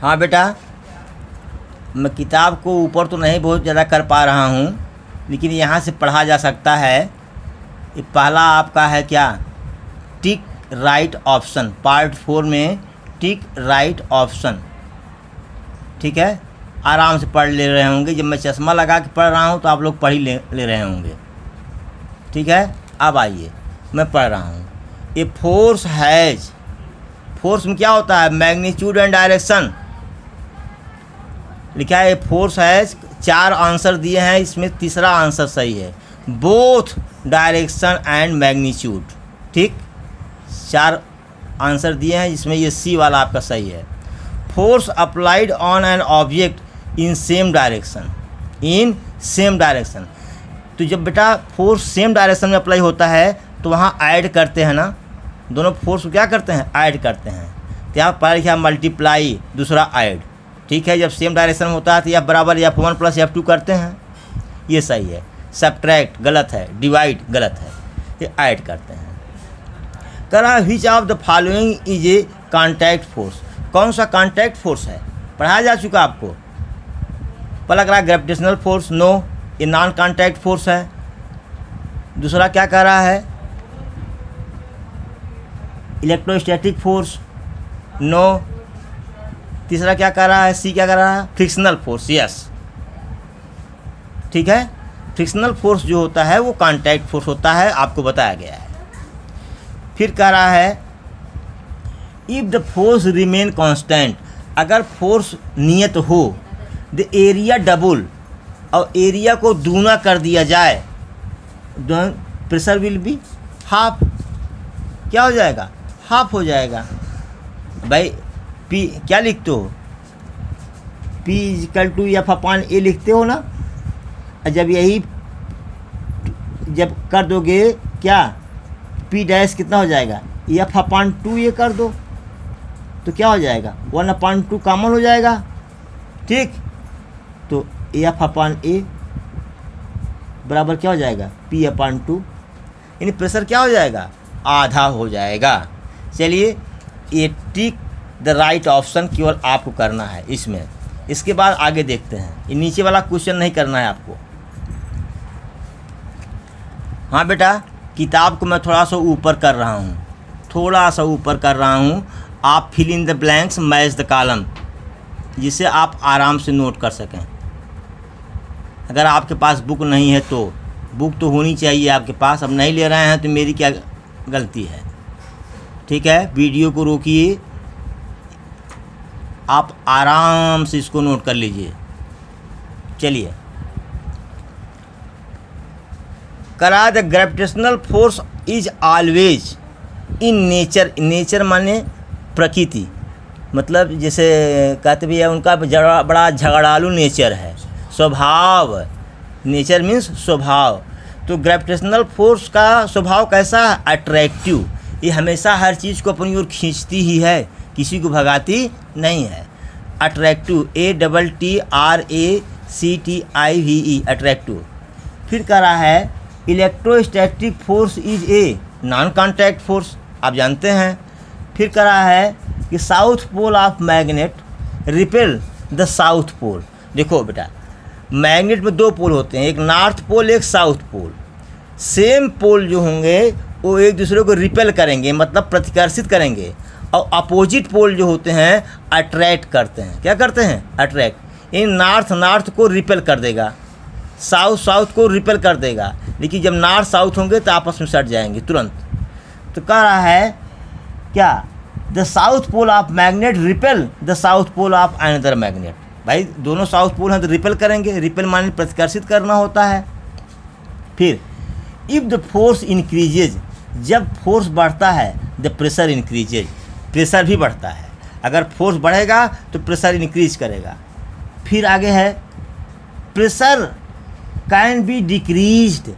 हाँ बेटा, मैं किताब को ऊपर तो नहीं बहुत ज़्यादा कर पा रहा हूँ, लेकिन यहाँ से पढ़ा जा सकता है। ये पहला आपका है क्या, टिक राइट ऑप्शन, पार्ट 4 में टिक राइट ऑप्शन। ठीक है, आराम से पढ़ ले रहे होंगे। जब मैं चश्मा लगा के पढ़ रहा हूँ तो आप लोग पढ़ ही ले रहे होंगे। ठीक है, अब आइए मैं पढ़ रहा हूँ। ए फोर्स हैज, फोर्स में क्या होता है, मैग्नीट्यूड एंड डायरेक्शन लिखा है। ए फोर्स हैज, 4 आंसर दिए हैं, इसमें तीसरा आंसर सही है, बोथ डायरेक्शन एंड मैग्नीट्यूड। ठीक, 4 आंसर दिए हैं, जिसमें ये सी वाला आपका सही है। Force applied on an object in same direction, in same direction. तो जब बेटा फोर्स सेम डायरेक्शन में अप्लाई होता है तो वहाँ ऐड करते हैं ना, दोनों फोर्स को क्या करते हैं, ऐड करते हैं। तो यहाँ पहला लिखा मल्टीप्लाई, दूसरा ऐड। ठीक है, जब सेम डायरेक्शन में होता है तो या बराबर F1 + F2 करते हैं, ये सही है। सब्ट्रैक्ट गलत है, डिवाइड गलत है, ये ऐड करते हैं। करा which of the following is a contact force, कौन सा कॉन्टैक्ट फोर्स है, पढ़ाया जा चुका आपको। पहला करा ग्रेविटेशनल फोर्स, नो, ये नॉन कॉन्टैक्ट फोर्स है। दूसरा क्या कह रहा है, इलेक्ट्रोस्टैटिक फोर्स, नो। तीसरा क्या कह रहा है, सी क्या कह रहा है, फ्रिक्शनल फोर्स, यस। ठीक है, फ्रिक्शनल फोर्स जो होता है वो कॉन्टैक्ट फोर्स होता है, आपको बताया गया है। फिर कह रहा है if the force remain constant, अगर फोर्स नियत हो, द एरिया डबल, और एरिया को दूना कर दिया जाए, प्रेशर विल बी हाफ, क्या हो जाएगा, हाफ हो जाएगा। भाई पी क्या लिखते हो, P = F/A लिखते हो ना। जब यही जब कर दोगे क्या, P' कितना हो जाएगा, F/2 ये कर दो तो क्या हो जाएगा, 1/2 कॉमन हो जाएगा। ठीक, तो F/A बराबर क्या हो जाएगा, P/2, यानी प्रेशर क्या हो जाएगा, आधा हो जाएगा। चलिए, ये टिक द राइट ऑप्शन केवल आपको करना है इसमें। इसके बाद आगे देखते हैं, ये नीचे वाला क्वेश्चन नहीं करना है आपको। हाँ बेटा, किताब को मैं थोड़ा सा ऊपर कर रहा हूँ, थोड़ा सा ऊपर कर रहा हूँ। आप fill in the blanks, match the column, जिसे आप आराम से नोट कर सकें। अगर आपके पास बुक नहीं है तो बुक तो होनी चाहिए आपके पास। अब नहीं ले रहे हैं तो मेरी क्या गलती है। ठीक है, वीडियो को रोकिए, आप आराम से इसको नोट कर लीजिए। चलिए, करा the gravitational force is always in nature, nature माने प्रकृति, मतलब जैसे कहते भी है उनका बड़ा झगड़ालू नेचर है, स्वभाव, नेचर मीन्स स्वभाव। तो ग्रेविटेशनल फोर्स का स्वभाव कैसा है, अट्रैक्टिव, ये हमेशा हर चीज़ को अपनी ओर खींचती ही है, किसी को भगाती नहीं है। Attractive, ATTRACTIVE, attractive. फिर कह रहा है electrostatic force is a non contact force, आप जानते हैं। फिर कह रहा है कि south pole of magnet repel the south pole. देखो बेटा, मैग्नेट में 2 पोल होते हैं, एक नॉर्थ पोल, एक साउथ पोल। सेम पोल जो होंगे वो एक दूसरे को रिपेल करेंगे, मतलब प्रतिकर्षित करेंगे, और अपोजिट पोल जो होते हैं अट्रैक्ट करते हैं। क्या करते हैं, अट्रैक्ट। इन नॉर्थ को रिपेल कर देगा, साउथ को रिपेल कर देगा, लेकिन जब नॉर्थ साउथ होंगे तो आपस में सट जाएंगे तुरंत। तो कह रहा है क्या, the south pole of magnet repel the south pole of another magnet. भाई दोनों साउथ पोल हैं तो रिपेल करेंगे, रिपेल माने प्रतिकर्षित करना होता है। फिर इफ़ द फोर्स इंक्रीजेज, जब फोर्स बढ़ता है द प्रेशर इंक्रीजेज, प्रेशर भी बढ़ता है। अगर फोर्स बढ़ेगा तो प्रेशर इंक्रीज करेगा। फिर आगे है pressure can be decreased,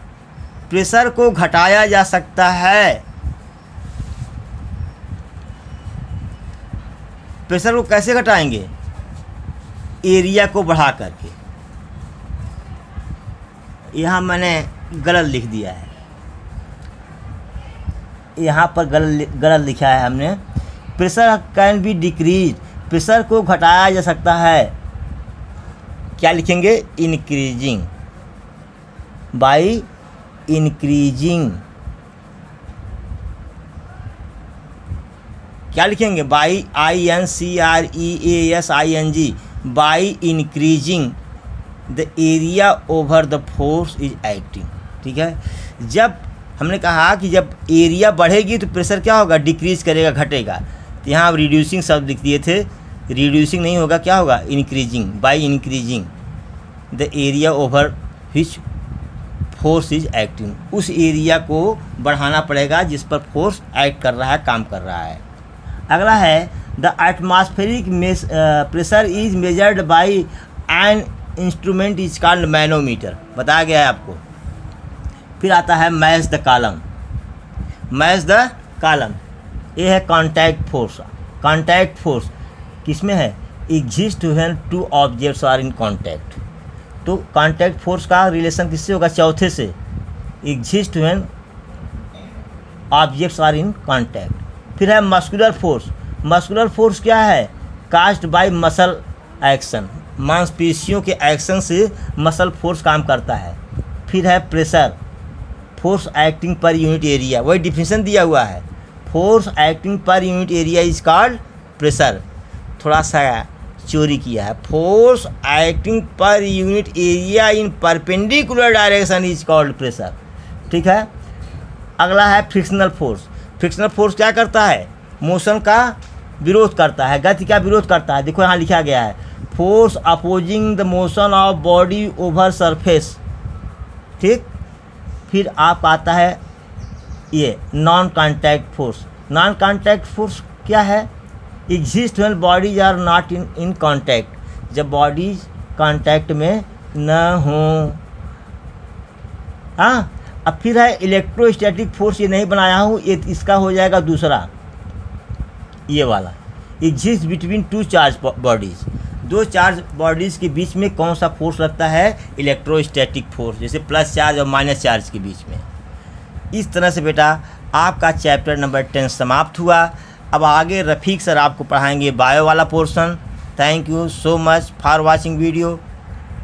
pressure को घटाया जा सकता है। प्रेशर को कैसे घटाएंगे, एरिया को बढ़ा करके। यहाँ मैंने गलत लिख दिया है, यहाँ पर गलत लिखा है हमने। Pressure can be decrease, pressure को घटाया जा सकता है, क्या लिखेंगे, इंक्रीजिंग, बाई इंक्रीजिंग, क्या लिखेंगे, by INCREASING, by increasing the area over the force is acting. ठीक है, जब हमने कहा कि जब एरिया बढ़ेगी तो प्रेशर क्या होगा, डिक्रीज करेगा, घटेगा। तो यहाँ आप रिड्यूसिंग शब्द लिख दिए थे, रिड्यूसिंग नहीं होगा, क्या होगा, increasing, by increasing the area over which force is acting, उस एरिया को बढ़ाना पड़ेगा जिस पर फोर्स एक्ट कर रहा है, काम कर रहा है। अगला है the atmospheric pressure is measured by an instrument is called manometer, बताया गया है आपको। फिर आता है match the column, match the column, ये है कॉन्टैक्ट फोर्स। कॉन्टैक्ट फोर्स किसमें है, exist when two objects are in contact. तो कॉन्टैक्ट फोर्स का रिलेशन किससे होगा, चौथे से, exist when objects are in contact. फिर है मस्कुलर फोर्स, मस्कुलर फोर्स क्या है, कास्ट बाय मसल एक्शन, मांसपेशियों के एक्शन से मसल फोर्स काम करता है। फिर है pressure, force acting per unit area, वही डिफिनेशन दिया हुआ है, force acting per unit area is called pressure. थोड़ा सा चोरी किया है, force acting per unit area in perpendicular direction is called pressure. ठीक है, अगला है फ्रिक्शनल फोर्स। फ्रिक्शनल फोर्स क्या करता है, मोशन का विरोध करता है, गति का विरोध करता है। देखो यहाँ लिखा गया है, force opposing the motion of body over surface. ठीक, फिर आप आता है ये non contact force. Non contact force क्या है, exist when bodies are not in contact, जब बॉडीज कॉन्टैक्ट में न हो। हाँ, अब फिर है इलेक्ट्रोस्टैटिक फोर्स, ये नहीं बनाया हूँ, ये इसका हो जाएगा दूसरा, ये वाला, exist between two charge bodies, दो चार्ज बॉडीज़ के बीच में कौन सा फोर्स लगता है, इलेक्ट्रोस्टैटिक फोर्स, जैसे प्लस चार्ज और माइनस चार्ज के बीच में। इस तरह से बेटा आपका चैप्टर नंबर 10 समाप्त हुआ। अब आगे रफ़ीक सर आपको पढ़ाएंगे बायो वाला portion. Thank you so much for watching video.